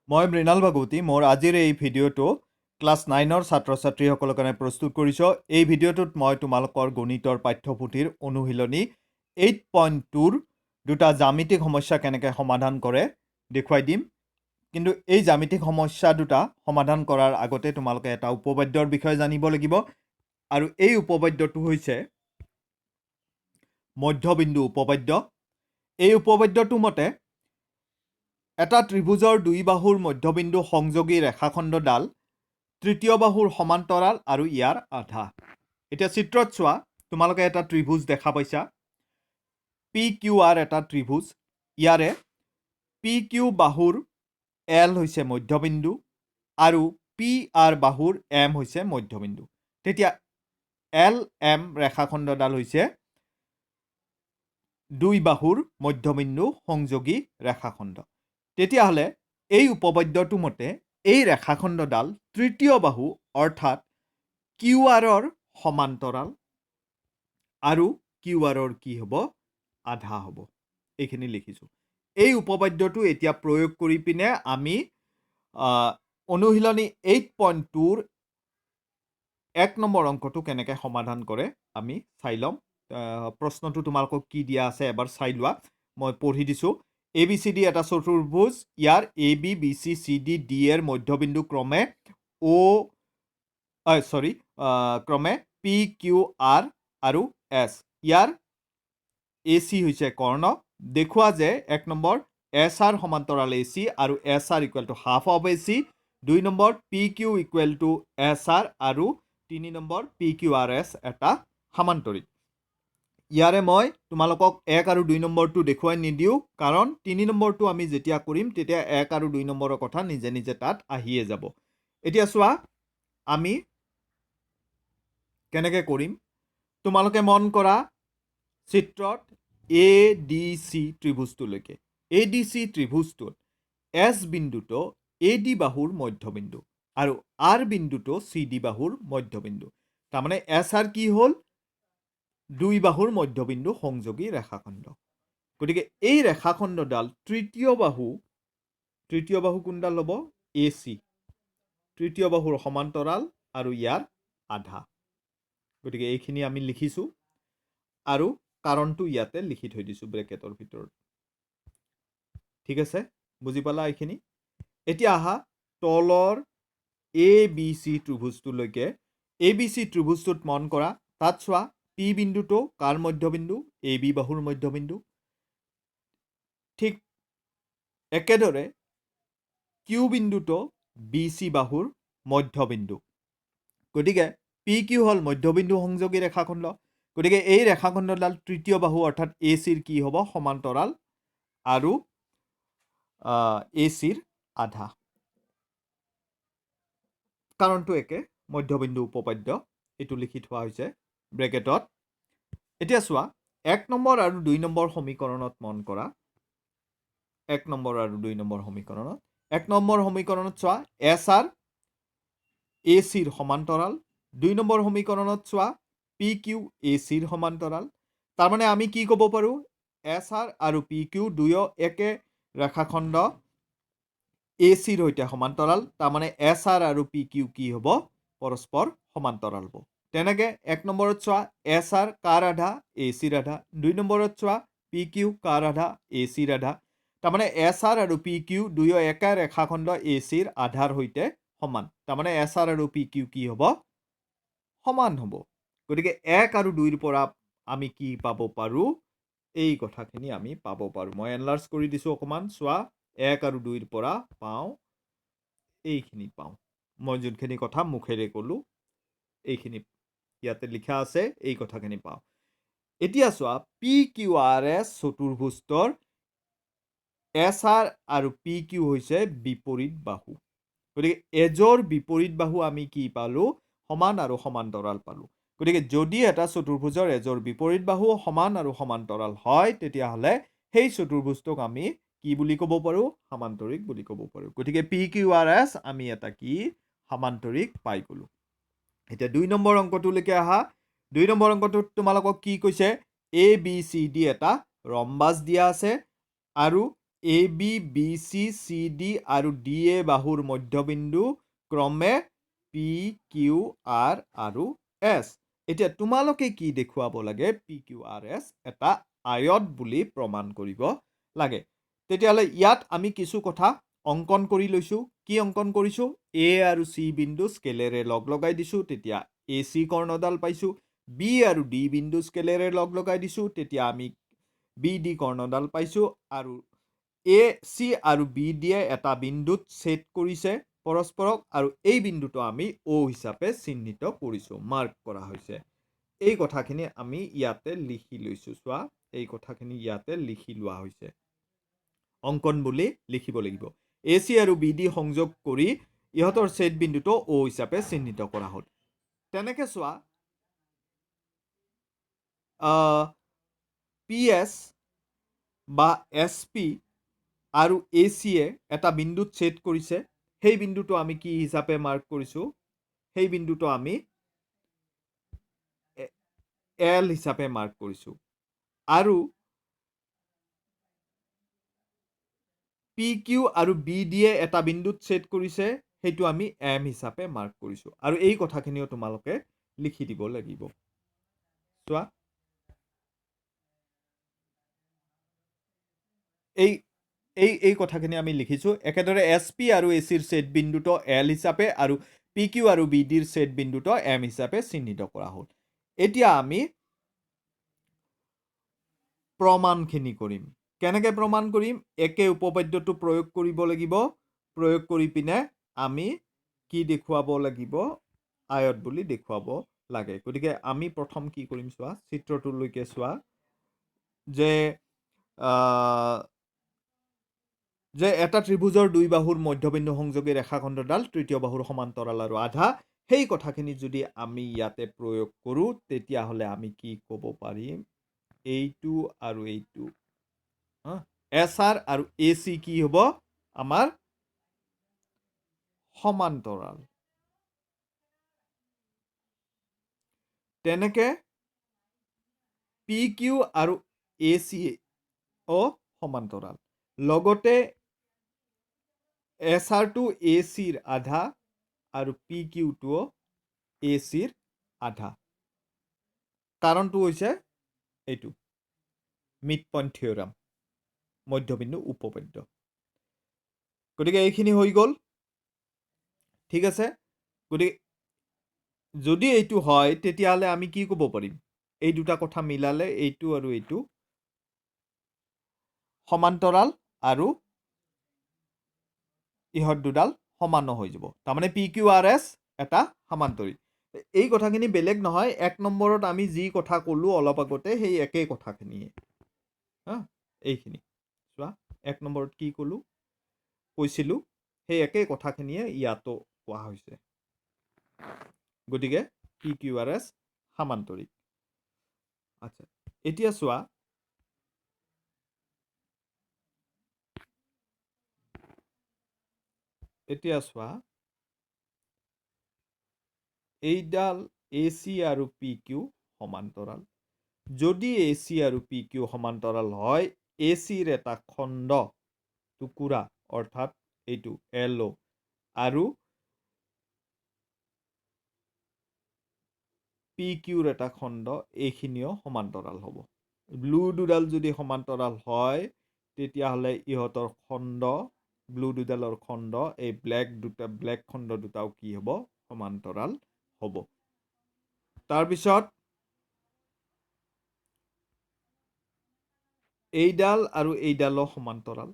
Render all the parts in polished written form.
মই মৃণাল ভাগৱতী মোৰ আজিৰ এই ভিডিঅ'টো ক্লাছ 9ৰ ছাত্ৰ ছাত্ৰীসকলৰ কাৰণে প্ৰস্তুত কৰিছোঁ। এই ভিডিঅ'টোত মই তোমালোকৰ গণিতৰ পাঠ্যপুথিৰ অনুশীলনী 8.2ৰ দুটা জ্যামিতিক সমস্যা কেনেকৈ সমাধান কৰে দেখুৱাই দিম। কিন্তু এই জ্যামিতিক সমস্যা দুটা সমাধান কৰাৰ আগতে তোমালোকে এটা উপপাদ্যৰ বিষয়ে জানিব লাগিব, আৰু এই উপপাদ্যটো হৈছে মধ্যবিন্দু উপপাদ্য। এই উপপাদ্যটো মতে এটা ত্ৰিভুজৰ দুই বাহুৰ মধ্যবিন্দু সংযোগী ৰেখাখণ্ডডাল তৃতীয় বাহুৰ সমান্তৰাল আৰু ইয়াৰ আধা। এতিয়া চিত্ৰত চোৱা, তোমালোকে এটা ত্ৰিভুজ দেখা পাইছা। পি কিউ আৰ এটা ত্ৰিভুজ। ইয়াৰে পি কিউ বাহুৰ এল হৈছে মধ্যবিন্দু আৰু পি আৰ বাহুৰ এম হৈছে মধ্যবিন্দু। তেতিয়া এল এম ৰেখাখণ্ডডাল হৈছে দুই বাহুৰ মধ্যবিন্দু সংযোগী ৰেখাখণ্ড। তেতিয়াহ'লে এই উপপাদ্যটো মতে এই ৰেখাখণ্ডডাল তৃতীয় বাহু অৰ্থাৎ কিউ আৰৰ সমান্তৰাল আৰু কিউ আৰৰ কি হ'ব? আধা হ'ব। এইখিনি লিখিছোঁ। এই উপপাদ্যটো এতিয়া প্ৰয়োগ কৰি পিনে আমি অনুশীলনী 8.2ৰ 1 নম্বৰ অংকটো কেনেকৈ সমাধান কৰে আমি চাই ল'ম। প্ৰশ্নটো তোমালোকক কি দিয়া আছে এবাৰ চাই লোৱা। মই পঢ়ি দিছোঁ। এ বি চি ডি এটা চতুৰ্ভুজ। ইয়াৰ A B B C C D D এৰ মধ্যবিন্দু ক্ৰমে ক্ৰমে পি কিউ আৰ আৰু এছ। ইয়াৰ এ চি হৈছে কৰ্ণ। দেখুওৱা যে 1 নম্বৰ এছ আৰ সমান্তৰাল এ চি আৰু S R equal to half of A C. 2 নম্বৰ P Q equal to S R আৰু 3 নম্বৰ পি কিউ আৰ এছ এটা সামান্তৰিক। ইয়াৰে মই তোমালোকক 1 আৰু 2 নম্বৰটো দেখুৱাই নিদিওঁ, কাৰণ 3 নম্বৰটো আমি যেতিয়া কৰিম তেতিয়া 1 আৰু 2 নম্বৰৰ কথা নিজে নিজে তাত আহিয়ে যাব। এতিয়া চোৱা আমি কেনেকৈ কৰিম। তোমালোকে মন কৰা চিত্ৰত এ ডি চি ত্ৰিভুজটোলৈকে। এ ডি চি ত্ৰিভুজটোত এছ বিন্দুটো এ ডি বাহুৰ মধ্যবিন্দু আৰু আৰ বিন্দুটো চি ডি বাহুৰ মধ্যবিন্দু। তাৰমানে এছ আৰ কি হ'ল? দুই বাহুৰ মধ্যবিন্দু সংযোগী ৰেখাখণ্ড। গতিকে এই ৰেখাখণ্ডডাল তৃতীয় বাহু কোনডাল হ'ব? এ চি। তৃতীয় বাহুৰ সমান্তৰাল আৰু ইয়াৰ আধা। গতিকে এইখিনি আমি লিখিছোঁ আৰু কাৰণটো ইয়াতে লিখি থৈ দিছোঁ ব্ৰেকেটৰ ভিতৰত। ঠিক আছে, বুজি পালা এইখিনি? এতিয়া আহা তলৰ এ বি চি ত্ৰিভুজটোলৈকে। এ বি চি ত্ৰিভুজটোত মন কৰা, তাত চোৱা পি বিন্দুটো কাৰ মধ্যবিন্দু? এ বি বাহুৰ মধ্যবিন্দু। ঠিক একেদৰে কিউ বিন্দুটো বি চি বাহুৰ মধ্যবিন্দু। গতিকে পি কিউ হ'ল মধ্যবিন্দু সংযোগী ৰেখাখণ্ড। গতিকে এই ৰেখাখণ্ডডাল তৃতীয় বাহু অৰ্থাৎ এ চিৰ কি হ'ব? সমান্তৰাল আৰু এ চিৰ আধা। কাৰণটো একে, মধ্যবিন্দু উপপাদ্য, এইটো লিখি থোৱা হৈছে ব্ৰেকেটত। এতিয়া চোৱা 1 নম্বৰ আৰু 2 নম্বৰ সমীকৰণত মন কৰা। 1 নম্বৰ আৰু 2 নম্বৰ সমীকৰণত। 1 নম্বৰ সমীকৰণত চোৱা এছ আৰ এ চিৰ সমান্তৰাল। 2 নম্বৰ সমীকৰণত চোৱা পি কিউ এ চিৰ সমান্তৰাল। তাৰমানে আমি কি ক'ব পাৰোঁ? এছ আৰ আৰু পি কিউ দুয়ো একে ৰেখাখণ্ড এ চিৰ সৈতে সমান্তৰাল। তাৰমানে এছ আৰ আৰু পি কিউ কি হ'ব? পৰস্পৰ সমান্তৰাল হ'ব। তেনেকে 1 নম্বৰত চোৱা এছ আৰ কাৰ আধা? এ চিৰ আধা। 2 নম্বৰত চোৱা পি কিউ কাৰ আধা? এ চিৰ আধা। তাৰমানে এছ আৰ আৰু পি কিউ দুয়ো একে ৰেখাখণ্ড এ চিৰ আধাৰ সৈতে সমান। তাৰমানে এছ আৰ আৰু পি কিউ কি হ'ব? সমান হ'ব। গতিকে 1 আৰু 2ৰ পৰা আমি কি পাব পাৰোঁ? এই কথাখিনি আমি পাব পাৰোঁ। মই এনলাৰ্জ কৰি দিছোঁ অকণমান, চোৱা 1 আৰু 2ৰ পৰা পাওঁ, এইখিনি পাওঁ। মই যোনখিনি কথা মুখেৰে ক'লোঁ এইখিনি ইয়াতে লিখা আছে, এই কথাখিনি পাওঁ। এতিয়া চোৱা পি কিউ আৰ এছ চতুৰ্ভুজৰ এছ আৰ আৰু পি কিউ হৈছে বিপৰীত বাহু। গতিকে এজৰ বিপৰীত বাহু আমি কি পালোঁ? সমান আৰু সমান্তৰাল পালোঁ। গতিকে যদি এটা চতুৰ্ভুজৰ এজৰ বিপৰীত বাহু সমান আৰু সমান্তৰাল হয়, তেতিয়াহ'লে সেই চতুৰ্ভুজটোক আমি কি বুলি ক'ব পাৰোঁ? সামান্তৰিক বুলি ক'ব পাৰোঁ। গতিকে পি কিউ আৰ এছ আমি এটা কি? সামান্তৰিক পাই গ'লোঁ। এতিয়া 2 নম্বৰ অংকটোলৈকে আহা। 2 নম্বৰ অংকটোত তোমালোকক কি কৈছে? এ বি চি ডি এটা ৰম্বাস দিয়া আছে আৰু A B B C C D আৰু ডি এ বাহুৰ মধ্যবিন্দু ক্ৰমে পি কিউ আৰ আৰু এছ। এতিয়া তোমালোকে কি দেখুৱাব লাগে? পি কিউ আৰ এছ এটা আয়ত বুলি প্ৰমাণ কৰিব লাগে। তেতিয়াহ'লে ইয়াত আমি কিছু কথা অংকন কৰি লৈছোঁ। কি অংকন কৰিছোঁ? এ আৰু চি বিন্দু স্কেলেৰে লগ লগাই দিছোঁ, তেতিয়া এ চি কৰ্ণডাল পাইছোঁ। বি আৰু ডি বিন্দু স্কেলেৰে লগ লগাই দিছোঁ, তেতিয়া আমি বি ডি কৰ্ণডাল পাইছোঁ। আৰু এ চি আৰু বি ডিয়ে এটা বিন্দুত ছেদ কৰিছে পৰস্পৰক, আৰু এই বিন্দুটো আমি অ হিচাপে চিহ্নিত কৰিছোঁ, মাৰ্ক কৰা হৈছে। এই কথাখিনি আমি ইয়াতে লিখি লৈছোঁ। চোৱা, এই কথাখিনি ইয়াতে লিখি লোৱা হৈছে। অংকন বুলি লিখিব লাগিব। এ চি আৰু বি ডি সংযোগ কৰি ইহঁতৰ ছেদ বিন্দুটো অ হিচাপে চিহ্নিত কৰা হ'ল। তেনেকে চোৱা, পি এছ বা এছ পি আৰু এ চিয়ে এটা বিন্দুত ছেদ কৰিছে। সেই বিন্দুটো আমি কি হিচাপে মাৰ্ক কৰিছোঁ? সেই বিন্দুটো আমি এল হিচাপে মাৰ্ক কৰিছোঁ। আৰু পি কিউ আৰু বি ডিয়ে এটা বিন্দুত ছেদ কৰিছে, সেইটো আমি এম হিচাপে মাৰ্ক কৰিছোঁ। আৰু এই কথাখিনিও তোমালোকে লিখি দিব লাগিব। চোৱা, এই কথাখিনি আমি লিখিছোঁ। একেদৰে এছ পি আৰু এ চিৰ ছেদ বিন্দুটো এল হিচাপে আৰু পি কিউ আৰু বি ডিৰ ছেদ বিন্দুটো এম হিচাপে চিহ্নিত কৰা হ'ল। এতিয়া আমি প্ৰমাণখিনি কৰিম। কেনেকৈ প্ৰমাণ কৰিম? একে উপপাদ্যটো প্ৰয়োগ কৰিব লাগিব। প্ৰয়োগ কৰি পিনে আমি কি দেখুৱাব লাগিব? আয়ত বুলি দেখুৱাব লাগে। গতিকে আমি প্ৰথম কি কৰিম? চোৱা, চিত্ৰটোলৈকে চোৱা, যে এটা ত্ৰিভুজৰ দুই বাহুৰ মধ্যবিন্দু সংযোগী ৰেখাখণ্ডডাল তৃতীয় বাহুৰ সমান্তৰাল আৰু আধা। সেই কথাখিনি যদি আমি ইয়াতে প্ৰয়োগ কৰোঁ, তেতিয়াহ'লে আমি কি ক'ব পাৰিম? এইটো আৰু এইটো, এছ আৰ আৰু এ চি কি হ'ব? আমাৰ সমান্তৰাল। তেনেকে পি কিউ আৰু এ চি সমান্তৰাল। লগতে এছ আৰটো এ চিৰ আধা আৰু পি কিউটো এ চিৰ আধা। কাৰণটো হৈছে এইটো মিড পইণ্ট থিয়ৰাম, মধ্যবিন্দু উপপাদ্য। গতিকে এইখিনি হৈ গ'ল। ঠিক আছে। গতিকে যদি এইটো হয়, তেতিয়াহ'লে আমি কি ক'ব পাৰিম? এই দুটা কথা মিলালে এইটো আৰু এইটো সমান্তৰাল, আৰু ইহঁত দুডাল সমানো হৈ যাব। তাৰমানে পি কিউ আৰ এছ এটা সমান্তৰিক। এই কথাখিনি বেলেগ নহয়, 1 নম্বৰত আমি যি কথা ক'লোঁ অলপ আগতে, সেই একেই কথাখিনিয়ে। এইখিনি চোৱা, 1 নম্বৰত কি ক'লোঁ, কৈছিলোঁ, সেই একেই কথাখিনিয়ে ইয়াতো কোৱা হৈছে। গতিকে পি কিউ আৰ এছ সমান্তৰিক। আচ্ছা, এতিয়া চোৱা, এইডাল এ চি আৰু পি কিউ সমান্তৰাল। যদি এ চি আৰু পি কিউ সমান্তৰাল হয়, এ চিৰ এটা খণ্ড টুকুৰা, অৰ্থাৎ এইটো এল অ', আৰু পি কিউৰ এটা খণ্ড, এইখিনিও সমান্তৰাল হ'ব। ব্লু দুডাল যদি সমান্তৰাল হয়, তেতিয়াহ'লে ইহঁতৰ খণ্ড, ব্লু দুডালৰ খণ্ড, এই ব্লেক খণ্ড দুটাও কি হ'ব? সমান্তৰাল হ'ব। তাৰপিছত এইডাল আৰু এইডালো সমান্তৰাল।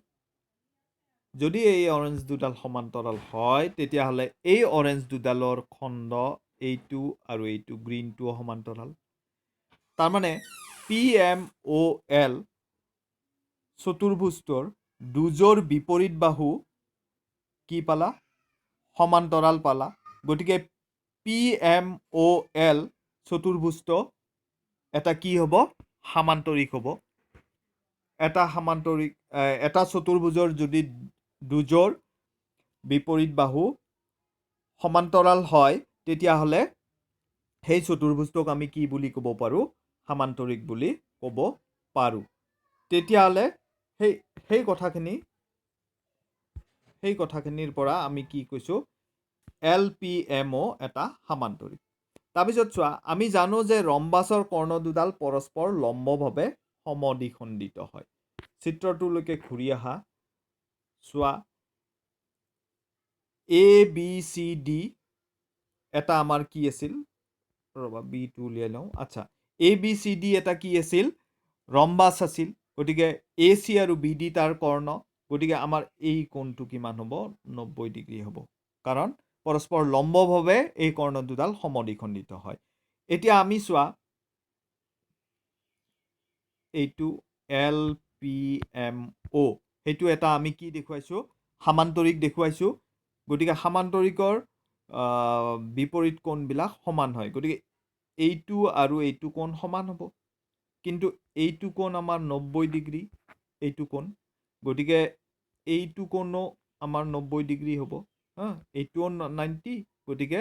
যদি এই অৰেঞ্জ দুডাল সমান্তৰাল হয়, তেতিয়াহ'লে এই অৰেঞ্জ দুডালৰ খণ্ড, এইটো আৰু এইটো গ্ৰীণটোও সমান্তৰাল। তাৰমানে পি এম অ' এল চতুৰ্ভুজটোৰ দুযোৰ বিপৰীত বাহু কি পালা? সমান্তৰাল পালা। গতিকে পি এম অ' এল চতুৰ্ভুজটো এটা কি হ'ব? সামান্তৰিক হ'ব। এটা চতুৰ্ভুজৰ যদি দুযোৰ বিপৰীত বাহু সমান্তৰাল হয়, তেতিয়াহ'লে সেই চতুৰ্ভুজটোক আমি কি বুলি ক'ব পাৰোঁ? সামান্তৰিক বুলি ক'ব পাৰোঁ। তেতিয়াহ'লে সেই কথাখিনিৰ পৰা আমি কি কৈছোঁ LPMO এটা সামান্তৰিক তাৰপিছত চোৱা আমি জানো যে ৰম্বাছৰ কৰ্ণ দুডাল পৰস্পৰ লম্বভাৱে সমদ্বিখণ্ডিত হয় চিত্ৰটোলৈকে ঘূৰি আহা চোৱা ABCD এটা আমাৰ কি আছিল ৰবা B2 উলিয়াই লওঁ আচ্ছা ABCD এটা কি আছিল ৰম্বাছ আছিল গতিকে AC আৰু BD তাৰ কৰ্ণ গতিকে আমাৰ এই কোণটো কিমান হ'ব 90 ডিগ্ৰী হ'ব কাৰণ পৰস্পৰ লম্বভাৱে এই কৰ্ণ দুডাল সমদ্বিখণ্ডিত হয় এতিয়া আমি চোৱা এইটো LPMO সেইটো এটা আমি কি দেখুৱাইছো সামান্তৰিক দেখুৱাইছো গতিকে সামান্তৰিকৰ বিপৰীত কোণবিলাক সমান হয় গতিকে এইটো আৰু এইটো কোণ সমান হ'ব কিন্তু এইটো কোণ আমাৰ 90 ডিগ্ৰী এইটো কোণ গতিকে এইটো কোণো আমাৰ 90 ডিগ্ৰী হ'ব এইটোও 90 গতিকে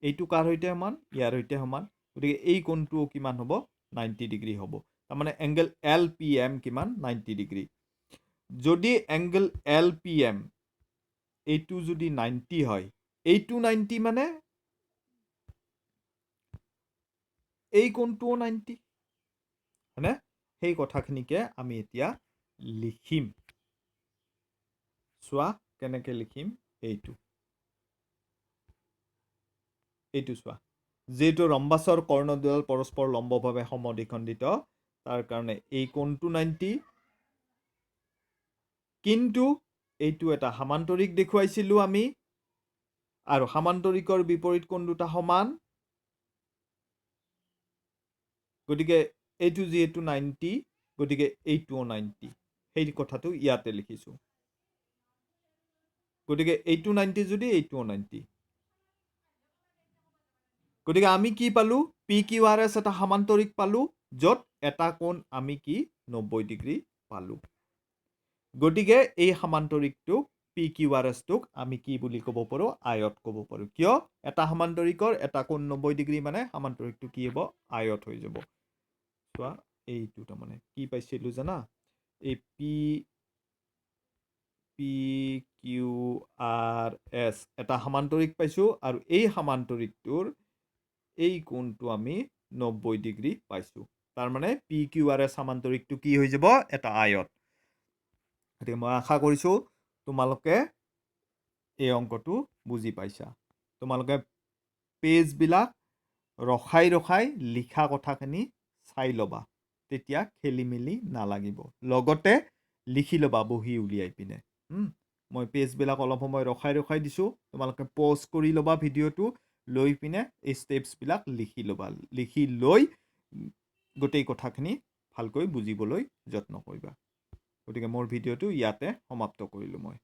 এইটো কাৰ সৈতে সমান ইয়াৰ সৈতে সমান গতিকে এই কোণটোও কিমান হ'ব 90 ডিগ্ৰী হ'ব তাৰমানে এংগল LPM কিমান 90 ডিগ্ৰী যদি এংগল LPM এইটো যদি 90 হয় এইটো 90 মানে এই কোণটোও 90 হয়নে সেই কথাখিনিকে আমি এতিয়া লিখিম চোৱা কেনেকৈ লিখিম এইটো চোৱা যিহেতু ৰম্বাছৰ কৰ্ণ দুডাল পৰস্পৰ লম্বভাৱে সমদ্বিখণ্ডিত তাৰ কাৰণে এই কোণটো 90 কিন্তু এইটো এটা সামান্তৰিক দেখুৱাইছিলোঁ আমি আৰু সামান্তৰিকৰ বিপৰীত কোণ দুটা সমান গতিকে এইটো যিহেতু 90 গতিকে এইটোও 90 সেই কথাটো ইয়াতে লিখিছোঁ গতিকে এইটো 90 যদি এইটোও 90 গতিকে আমি কি পালোঁ PQRS এটা সামান্তৰিক পালোঁ য'ত এটা কোণ আমি কি 90 ডিগ্ৰী পালোঁ গতিকে এই সামান্তৰিকটোক PQRSটোক আমি কি বুলি ক'ব পাৰোঁ আয়ত ক'ব পাৰোঁ কিয় এটা সামান্তৰিকৰ এটা কোণ 90 ডিগ্ৰী মানে সামান্তৰিকটো কি হ'ব আয়ত হৈ যাব চোৱা এইটো তাৰমানে কি পাইছিলোঁ জানা এই PQRS এটা সামান্তৰিক পাইছোঁ আৰু এই সামান্তৰিকটোৰ এই কোণটো আমি 90 ডিগ্ৰী পাইছোঁ তাৰমানে PQRS সামান্তৰিকটো কি হৈ যাব এটা আয়ত গতিকে মই আশা কৰিছোঁ তোমালোকে এই অংকটো বুজি পাইছা তোমালোকে পেজবিলাক ৰখাই লিখা কথাখিনি চাই ল'বা তেতিয়া খেলি মেলি নালাগিব লগতে লিখি ল'বা বহি উলিয়াই পিনে মই পেজবিলাক অলপ সময় ৰখাই দিছোঁ তোমালোকে পজ কৰি ল'বা ভিডিঅ'টো লৈ পিনে এই ষ্টেপছবিলাক লিখি ল'বা লিখি লৈ গোটেই কথাখিনি ভালকৈ বুজিবলৈ যত্ন কৰিবা গতিকে মোৰ ভিডিঅ'টো ইয়াতে সমাপ্ত কৰিলোঁ মই